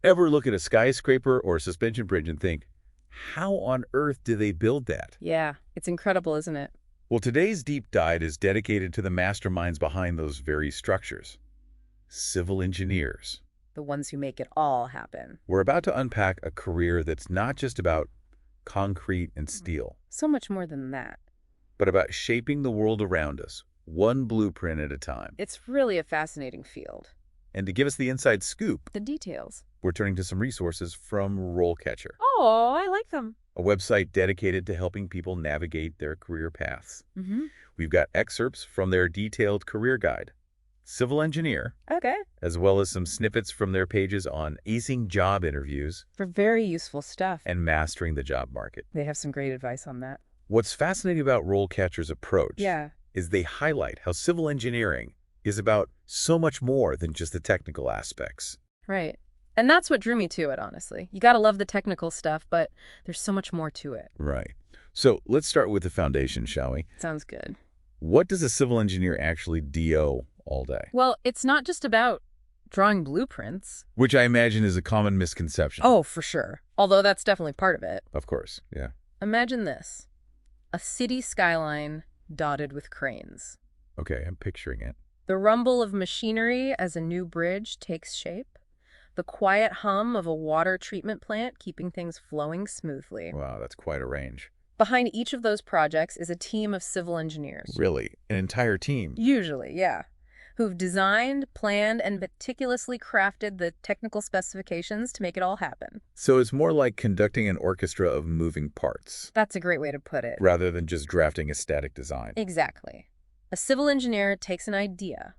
Ever look at a skyscraper or a suspension bridge and think, how on earth do they build that? Yeah, it's incredible, isn't it? Well, today's deep dive is dedicated to the masterminds behind those very structures, civil engineers. The ones who make it all happen. We're about to unpack a career that's not just about concrete and steel, So much more than that. but about shaping the world around us, one blueprint at a time. It's really a fascinating field. And to give us the inside scoop, The details. we're turning to some resources from RoleCatcher, Oh, I like them. a website dedicated to helping people navigate their career paths. We've got excerpts from their detailed career guide, Civil Engineer, Okay. as well as some snippets from their pages on acing job interviews For very useful stuff. and mastering the job market. They have some great advice on that. What's fascinating about RoleCatcher's approach Yeah. is they highlight how civil engineering is about so much more than just the technical aspects. Right. And that's what drew me to it, honestly. You gotta love the technical stuff, but there's so much more to it. Right. So let's start with the foundation, shall we? Sounds good. What does a civil engineer actually do all day? Well, it's not just about drawing blueprints. Which I imagine is a common misconception. Oh, for sure. Although that's definitely part of it. Of course, yeah. Imagine this. A city skyline dotted with cranes. Okay, I'm picturing it. The rumble of machinery as a new bridge takes shape. The quiet hum of a water treatment plant keeping things flowing smoothly. Wow, that's quite a range. Behind each of those projects is a team of civil engineers. Really? An entire team? Usually, yeah. Who've designed, planned, and meticulously crafted the technical specifications to make it all happen. So it's more like conducting an orchestra of moving parts, That's a great way to put it. rather than just drafting a static design. Exactly. A civil engineer takes an idea,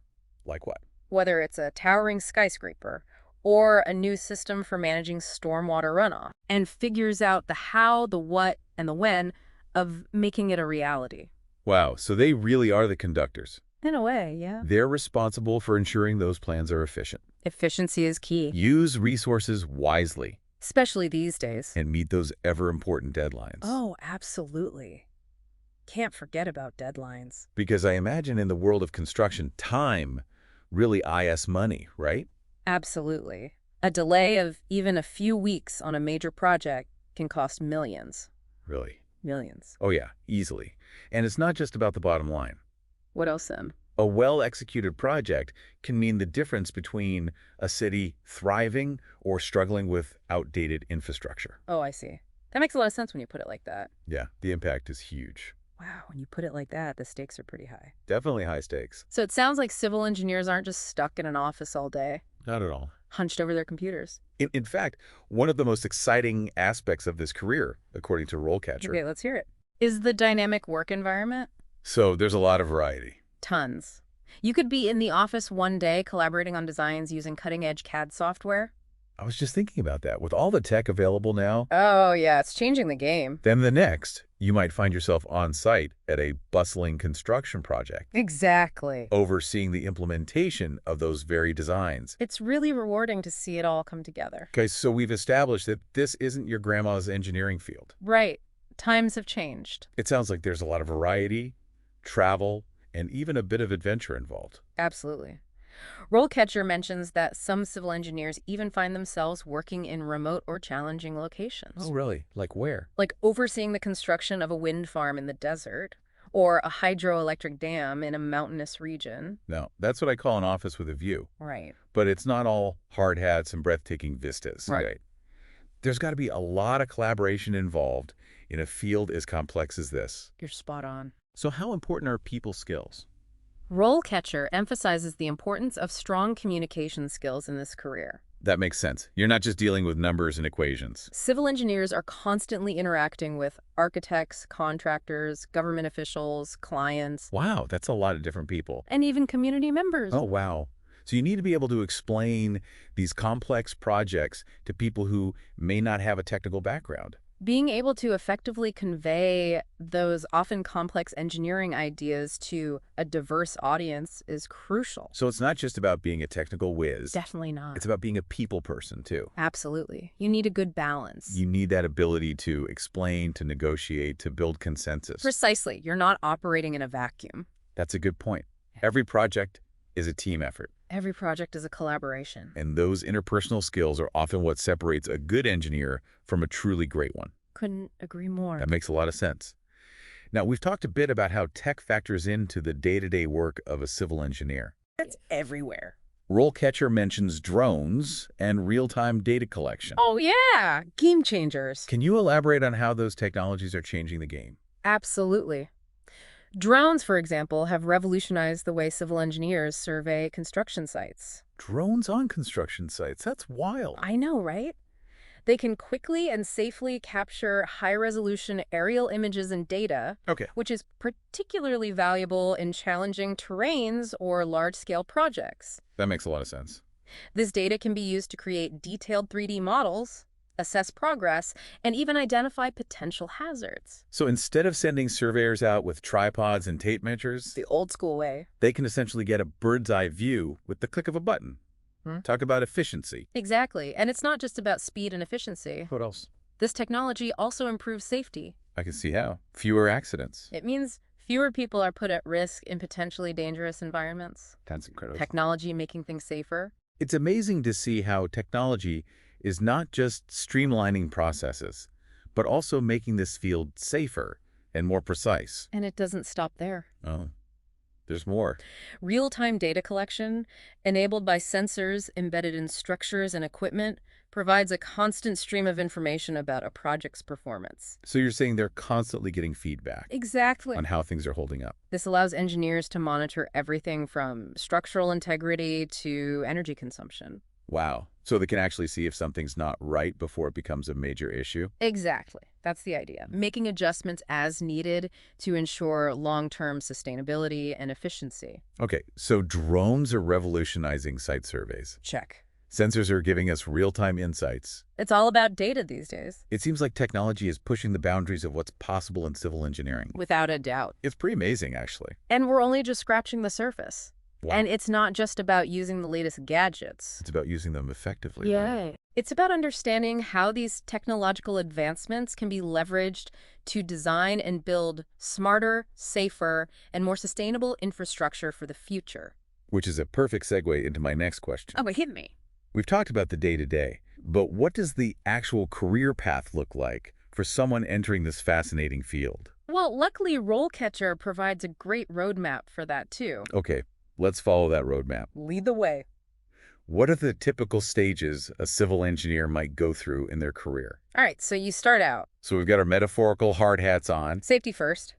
Like what? whether it's a towering skyscraper or a new system for managing stormwater runoff, and figures out the how, the what, and the when of making it a reality. Wow, so they really are the conductors. In a way, yeah. They're responsible for ensuring those plans are efficient. Efficiency is key, Use resources wisely especially these days. and meet those ever-important deadlines. Oh, absolutely. Can't forget about deadlines. Because I imagine in the world of construction, time really is money, right? Absolutely. A delay of even a few weeks on a major project can cost millions. Really. Millions. Oh yeah, easily. And it's not just about the bottom line. What else, then? A well-executed project can mean the difference between a city thriving or struggling with outdated infrastructure. Oh, I see. That makes a lot of sense when you put it like that. Yeah, the impact is huge. Wow, when you put it like that, the stakes are pretty high. Definitely high stakes. So it sounds like civil engineers aren't just stuck in an office all day, Not at all. hunched over their computers. In fact, one of the most exciting aspects of this career, according to RoleCatcher, Okay, let's hear it. Is the dynamic work environment? so there's a lot of variety. Tons. You could be in the office one day collaborating on designs using cutting-edge CAD software. I was just thinking about that. With all the tech available now, Oh, yeah, it's changing the game. then the next, you might find yourself on site at a bustling construction project, Exactly. overseeing the implementation of those very designs. It's really rewarding to see it all come together. Okay, so we've established that this isn't your grandma's engineering field. Right. Times have changed. It sounds like there's a lot of variety, travel, and even a bit of adventure involved. Absolutely. RoleCatcher mentions that some civil engineers even find themselves working in remote or challenging locations. Oh, really? Like where? Like overseeing the construction of a wind farm in the desert or a hydroelectric dam in a mountainous region. No, that's what I call an office with a view. Right. But it's not all hard hats and breathtaking vistas. Right. There's got to be a lot of collaboration involved in a field as complex as this. You're spot on. So how important are people skills? RoleCatcher emphasizes the importance of strong communication skills in this career. That makes sense. You're not just dealing with numbers and equations. Civil engineers are constantly interacting with architects, contractors, government officials, clients, Wow, that's a lot of different people. and even community members. Oh, wow. So you need to be able to explain these complex projects to people who may not have a technical background. Being able to effectively convey those often complex engineering ideas to a diverse audience is crucial. So it's not just about being a technical whiz. Definitely not. It's about being a people person, too. Absolutely. You need a good balance. You need that ability to explain, to negotiate, to build consensus. Precisely. You're not operating in a vacuum. That's a good point. Every project is a team effort. Every project is a collaboration. And those interpersonal skills are often what separates a good engineer from a truly great one. Couldn't agree more. That makes a lot of sense. Now, we've talked a bit about how tech factors into the day-to-day work of a civil engineer. It's everywhere. RoleCatcher mentions drones and real-time data collection. Oh, yeah. Game changers. Can you elaborate on how those technologies are changing the game? Absolutely. Drones, for example, have revolutionized the way civil engineers survey construction sites. Drones on construction sites. That's wild. I know, right? They can quickly and safely capture high-resolution aerial images and data, Okay. which is particularly valuable in challenging terrains or large-scale projects. That makes a lot of sense. This data can be used to create detailed 3D models, assess progress, and even identify potential hazards. So instead of sending surveyors out with tripods and tape measures, The old-school way. they can essentially get a bird's-eye view with the click of a button. Talk about efficiency. Exactly. And it's not just about speed and efficiency. What else? This technology also improves safety. I can see how. Fewer accidents. It means fewer people are put at risk in potentially dangerous environments. That's incredible. Technology making things safer. It's amazing to see how technology is not just streamlining processes, but also making this field safer and more precise. And it doesn't stop there. Oh, there's more. Real-time data collection, enabled by sensors embedded in structures and equipment, provides a constant stream of information about a project's performance. So you're saying they're constantly getting feedback Exactly. on how things are holding up. This allows engineers to monitor everything from structural integrity to energy consumption. Wow. So they can actually see if something's not right before it becomes a major issue? Exactly. That's the idea. Making adjustments as needed to ensure long-term sustainability and efficiency. Okay, so drones are revolutionizing site surveys. Check. Sensors are giving us real-time insights. It's all about data these days. It seems like technology is pushing the boundaries of what's possible in civil engineering. Without a doubt. It's pretty amazing, actually. And we're only just scratching the surface. Wow. And it's not just about using the latest gadgets. It's about using them effectively. Right? It's about understanding how these technological advancements can be leveraged to design and build smarter, safer, and more sustainable infrastructure for the future. Which is a perfect segue into my next question. Oh, but hit me. We've talked about the day-to-day, but what does the actual career path look like for someone entering this fascinating field? Well, luckily, RoleCatcher provides a great roadmap for that, too. Okay, let's follow that roadmap. Lead the way. What are the typical stages a civil engineer might go through in their career? All right, so you start out. So we've got our metaphorical hard hats on. Safety first.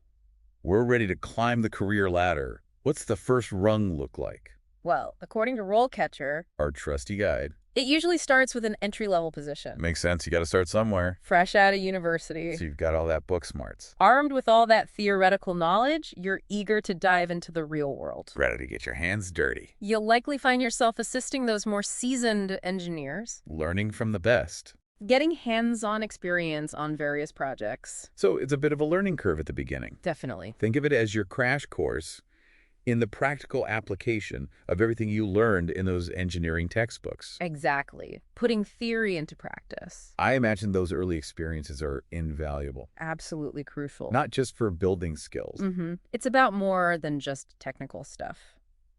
We're ready to climb the career ladder. What's the first rung look like? Well, according to RoleCatcher, Our trusty guide. it usually starts with an entry-level position. Makes sense. You got to start somewhere. Fresh out of university. So you've got all that book smarts. Armed with all that theoretical knowledge, you're eager to dive into the real world. Ready to get your hands dirty. You'll likely find yourself assisting those more seasoned engineers, Learning from the best. getting hands-on experience on various projects. So it's a bit of a learning curve at the beginning. Definitely. Think of it as your crash course in the practical application of everything you learned in those engineering textbooks. Exactly. Putting theory into practice. I imagine those early experiences are invaluable, Absolutely crucial. not just for building skills, It's about more than just technical stuff.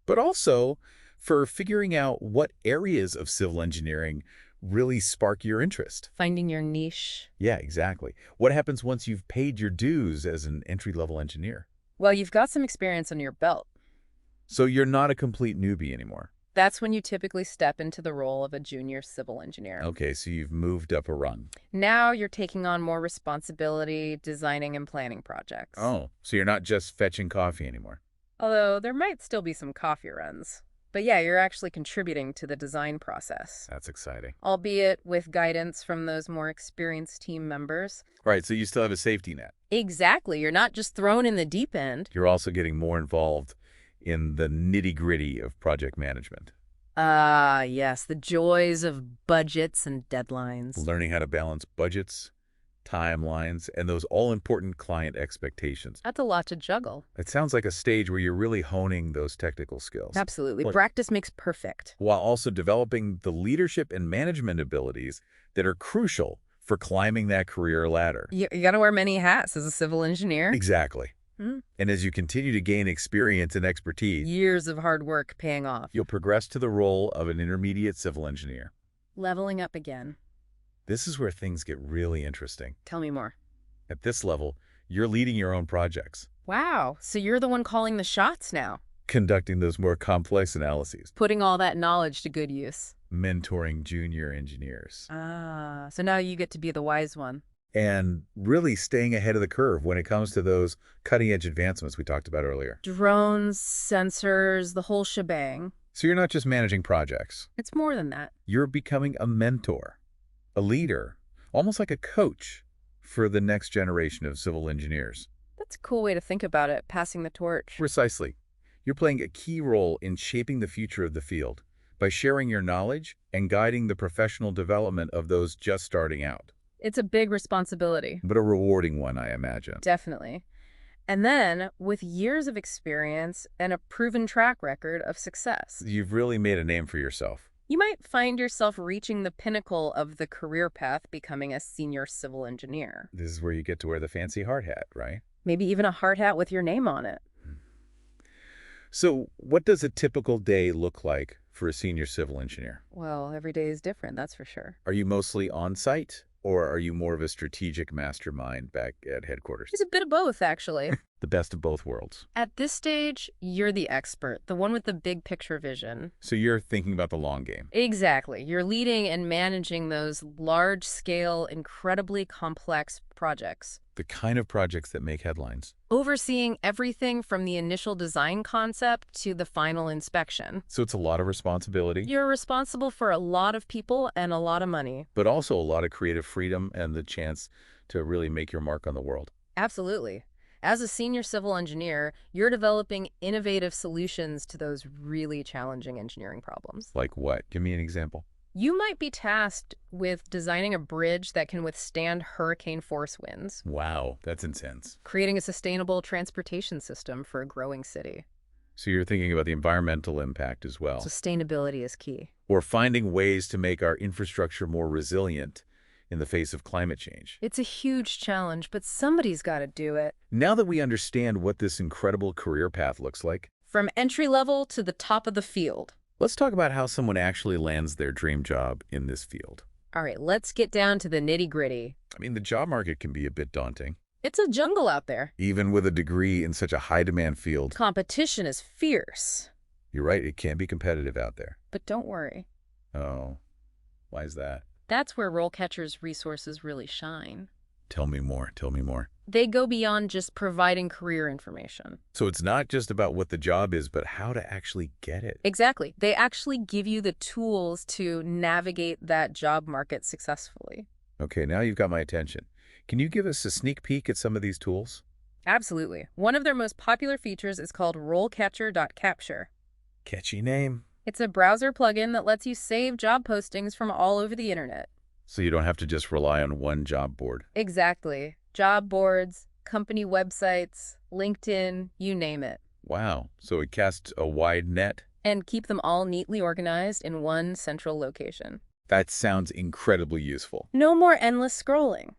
but also for figuring out what areas of civil engineering really spark your interest. Finding your niche. Yeah, exactly. What happens once you've paid your dues as an entry-level engineer? Well, you've got some experience under your belt. So you're not a complete newbie anymore. That's when you typically step into the role of a junior civil engineer. Okay, so you've moved up a rung. Now you're taking on more responsibility, designing and planning projects. Oh, so you're not just fetching coffee anymore. Although there might still be some coffee runs. But yeah, you're actually contributing to the design process, That's exciting. albeit with guidance from those more experienced team members. Right, so you still have a safety net. Exactly. You're not just thrown in the deep end. You're also getting more involved in the nitty-gritty of project management. Ah, yes, the joys of budgets and deadlines. Learning how to balance budgets, timelines, and those all-important client expectations. That's a lot to juggle. It sounds like a stage where you're really honing those technical skills, Absolutely. Look. Practice makes perfect. while also developing the leadership and management abilities that are crucial for climbing that career ladder. You got to wear many hats as a civil engineer. Exactly. Hmm? And as you continue to gain experience and expertise, Years of hard work paying off. you'll progress to the role of an intermediate civil engineer. Leveling up again. This is where things get really interesting. Tell me more. At this level, you're leading your own projects, Wow, so you're the one calling the shots now. conducting those more complex analyses, Putting all that knowledge to good use. mentoring junior engineers, Ah, so now you get to be the wise one. and really staying ahead of the curve when it comes to those cutting-edge advancements we talked about earlier. Drones, sensors, the whole shebang. So you're not just managing projects. It's more than that. You're becoming a mentor, a leader, almost like a coach for the next generation of civil engineers. That's a cool way to think about it, passing the torch. Precisely. You're playing a key role in shaping the future of the field by sharing your knowledge and guiding the professional development of those just starting out. It's a big responsibility. But a rewarding one, I imagine. Definitely. And then, with years of experience and a proven track record of success, You've really made a name for yourself. you might find yourself reaching the pinnacle of the career path, becoming a senior civil engineer. This is where you get to wear the fancy hard hat, right? Maybe even a hard hat with your name on it. So what does a typical day look like for a senior civil engineer? Well, every day is different, that's for sure. Are you mostly on-site, or are you more of a strategic mastermind back at headquarters? It's a bit of both, actually. The best of both worlds. At this stage, you're the expert, the one with the big picture vision. So you're thinking about the long game. Exactly. You're leading and managing those large-scale, incredibly complex projects. The kind of projects that make headlines. Overseeing everything from the initial design concept to the final inspection. So it's a lot of responsibility, You're responsible for a lot of people and a lot of money. but also a lot of creative freedom and the chance to really make your mark on the world. Absolutely. As a senior civil engineer, you're developing innovative solutions to those really challenging engineering problems. Like what? Give me an example. You might be tasked with designing a bridge that can withstand hurricane-force winds, Wow, that's intense. creating a sustainable transportation system for a growing city. So you're thinking about the environmental impact as well. Sustainability is key. Or finding ways to make our infrastructure more resilient in the face of climate change. It's a huge challenge, but somebody's got to do it. Now that we understand what this incredible career path looks like, From entry level to the top of the field. let's talk about how someone actually lands their dream job in this field. All right, let's get down to the nitty-gritty. I mean, the job market can be a bit daunting, It's a jungle out there. even with a degree in such a high-demand field. Competition is fierce. You're right, it can be competitive out there. But don't worry. Oh, why is that? That's where RoleCatcher's resources really shine. Tell me more, tell me more. They go beyond just providing career information. So it's not just about what the job is, but how to actually get it. Exactly. They actually give you the tools to navigate that job market successfully. Okay, now you've got my attention. Can you give us a sneak peek at some of these tools? Absolutely. One of their most popular features is called RoleCatcher.capture. Catchy name. It's a browser plugin that lets you save job postings from all over the internet. So you don't have to just rely on one job board. Exactly. Job boards, company websites, LinkedIn, you name it. Wow, so it casts a wide net? And keep them all neatly organized in one central location. That sounds incredibly useful. No more endless scrolling.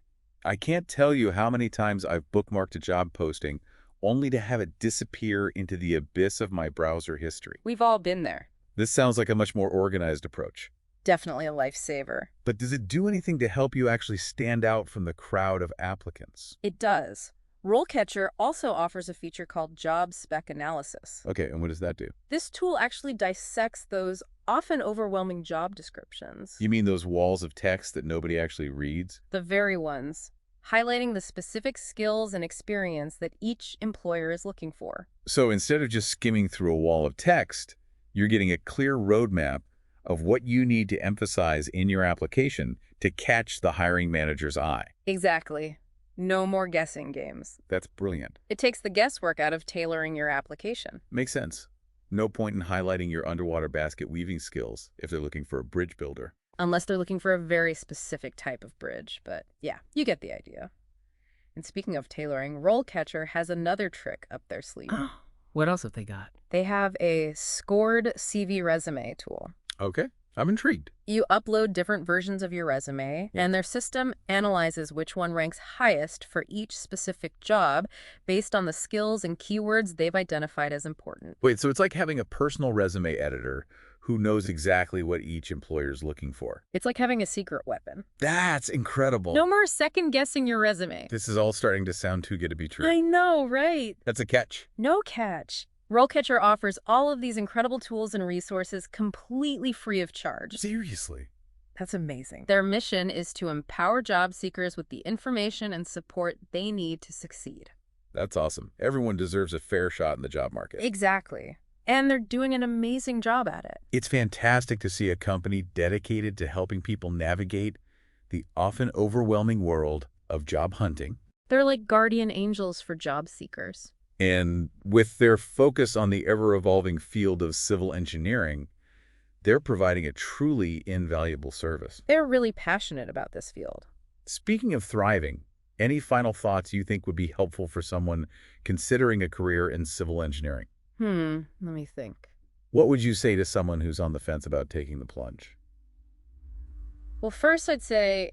I can't tell you how many times I've bookmarked a job posting only to have it disappear into the abyss of my browser history. We've all been there. This sounds like a much more organized approach. Definitely a lifesaver. But does it do anything to help you actually stand out from the crowd of applicants? It does. RoleCatcher also offers a feature called Job Spec Analysis. Okay, and what does that do? This tool actually dissects those often overwhelming job descriptions. You mean those walls of text that nobody actually reads? The very ones, highlighting the specific skills and experience that each employer is looking for. So instead of just skimming through a wall of text, you're getting a clear roadmap of what you need to emphasize in your application to catch the hiring manager's eye. Exactly. No more guessing games. That's brilliant. It takes the guesswork out of tailoring your application. Makes sense. No point in highlighting your underwater basket weaving skills if they're looking for a bridge builder. Unless they're looking for a very specific type of bridge. But yeah, you get the idea. And speaking of tailoring, RoleCatcher has another trick up their sleeve. What else have they got? They have a scored CV resume tool. Okay. I'm intrigued. You upload different versions of your resume, Yeah. and their system analyzes which one ranks highest for each specific job based on the skills and keywords they've identified as important. Wait, so it's like having a personal resume editor who knows exactly what each employer is looking for. It's like having a secret weapon. That's incredible. No more second-guessing your resume. This is all starting to sound too good to be true. I know, right? That's a catch. No catch. RoleCatcher offers all of these incredible tools and resources completely free of charge. Seriously. That's amazing. Their mission is to empower job seekers with the information and support they need to succeed. That's awesome. Everyone deserves a fair shot in the job market. Exactly. And they're doing an amazing job at it. It's fantastic to see a company dedicated to helping people navigate the often overwhelming world of job hunting. They're like guardian angels for job seekers. And with their focus on the ever-evolving field of civil engineering, they're providing a truly invaluable service. They're really passionate about this field. Speaking of thriving, any final thoughts you think would be helpful for someone considering a career in civil engineering? Let me think. What would you say to someone who's on the fence about taking the plunge? Well, first I'd say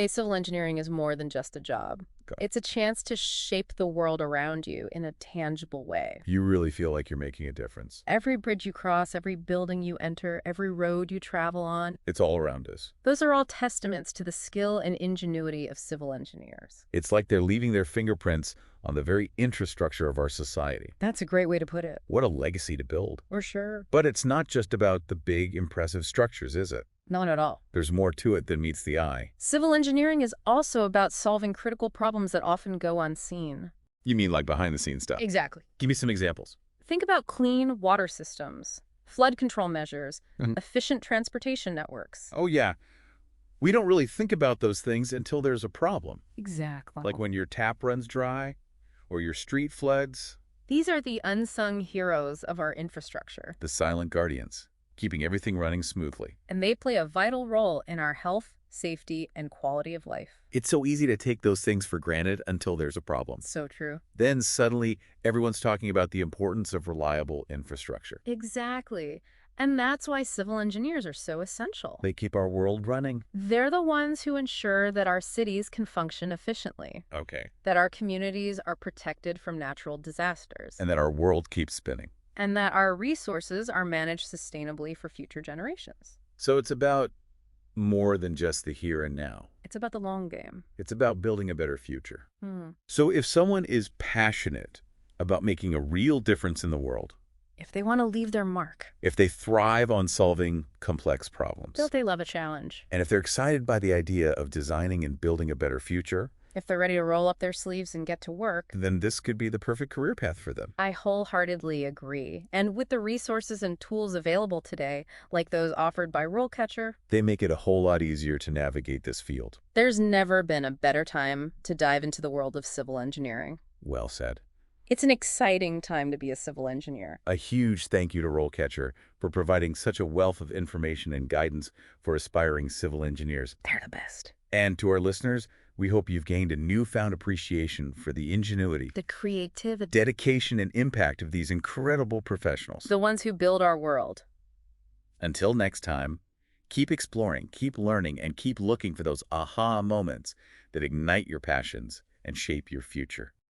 civil engineering is more than just a job. Okay. It's a chance to shape the world around you in a tangible way. You really feel like you're making a difference. Every bridge you cross, every building you enter, every road you travel on, It's all around us. those are all testaments to the skill and ingenuity of civil engineers. It's like they're leaving their fingerprints on the very infrastructure of our society. That's a great way to put it. What a legacy to build. For sure. But it's not just about the big, impressive structures, is it? Not at all. There's more to it than meets the eye. Civil engineering is also about solving critical problems that often go unseen. You mean like behind-the-scenes stuff? Exactly. Give me some examples. Think about clean water systems, flood control measures, Mhm. efficient transportation networks. Oh, yeah. We don't really think about those things until there's a problem. Exactly. Like when your tap runs dry or your street floods. These are the unsung heroes of our infrastructure, The silent guardians, keeping everything running smoothly. and they play a vital role in our health, safety, and quality of life. It's so easy to take those things for granted until there's a problem. So true. Then suddenly, everyone's talking about the importance of reliable infrastructure. Exactly. And that's why civil engineers are so essential. They keep our world running. They're the ones who ensure that our cities can function efficiently, Okay. that our communities are protected from natural disasters, And that our world keeps spinning. and that our resources are managed sustainably for future generations. So it's about more than just the here and now. It's about the long game. It's about building a better future. So if someone is passionate about making a real difference in the world, If they want to leave their mark, if they thrive on solving complex problems, don't they love a challenge? and if they're excited by the idea of designing and building a better future, If they're ready to roll up their sleeves and get to work, then this could be the perfect career path for them. I wholeheartedly agree. And with the resources and tools available today, like those offered by RoleCatcher, They make it a whole lot easier to navigate this field. there's never been a better time to dive into the world of civil engineering. Well said. It's an exciting time to be a civil engineer. A huge thank you to RoleCatcher for providing such a wealth of information and guidance for aspiring civil engineers. They're the best. And to our listeners, we hope you've gained a newfound appreciation for the ingenuity, The creativity. dedication, and impact of these incredible professionals. The ones who build our world. Until next time, keep exploring, keep learning, and keep looking for those aha moments that ignite your passions and shape your future.